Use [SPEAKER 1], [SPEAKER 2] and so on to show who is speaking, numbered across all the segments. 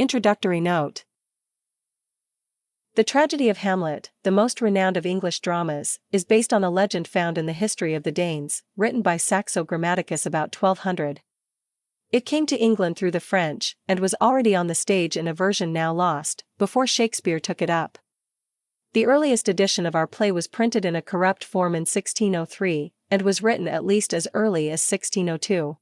[SPEAKER 1] Introductory note. The tragedy of Hamlet, the most renowned of English dramas, is based on a legend found in the History of the Danes, written by Saxo Grammaticus about 1200. It came to England through the French, and was already on the stage in a version now lost, before Shakespeare took it up. The earliest edition of our play was printed in a corrupt form in 1603, and was written at least as early as 1602.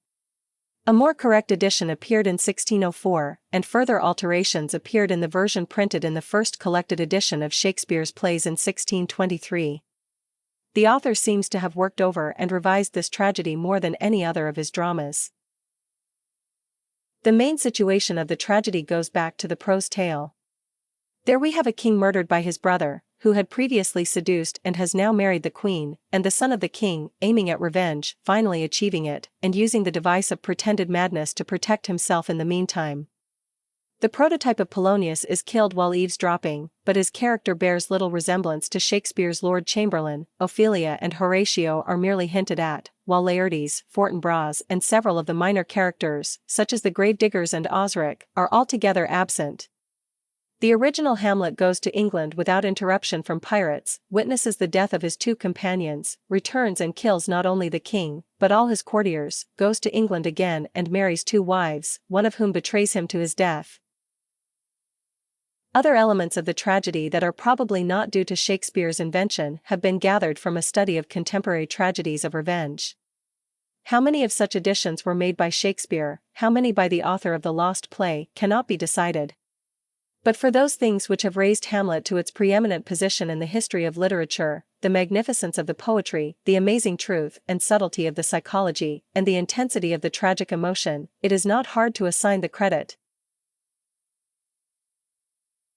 [SPEAKER 1] A more correct edition appeared in 1604, and further alterations appeared in the version printed in the first collected edition of Shakespeare's plays in 1623. The author seems to have worked over and revised this tragedy more than any other of his dramas. The main situation of the tragedy goes back to the prose tale. There we have a king murdered by his brother, who had previously seduced and has now married the queen, and the son of the king, aiming at revenge, finally achieving it, and using the device of pretended madness to protect himself in the meantime. The prototype of Polonius is killed while eavesdropping, but his character bears little resemblance to Shakespeare's Lord Chamberlain. Ophelia and Horatio are merely hinted at, while Laertes, Fortinbras, and several of the minor characters, such as the gravediggers and Osric, are altogether absent. The original Hamlet goes to England without interruption from pirates, witnesses the death of his two companions, returns and kills not only the king, but all his courtiers, goes to England again and marries two wives, one of whom betrays him to his death. Other elements of the tragedy that are probably not due to Shakespeare's invention have been gathered from a study of contemporary tragedies of revenge. How many of such editions were made by Shakespeare, how many by the author of the lost play, cannot be decided. But for those things which have raised Hamlet to its preeminent position in the history of literature, the magnificence of the poetry, the amazing truth and subtlety of the psychology, and the intensity of the tragic emotion, it is not hard to assign the credit,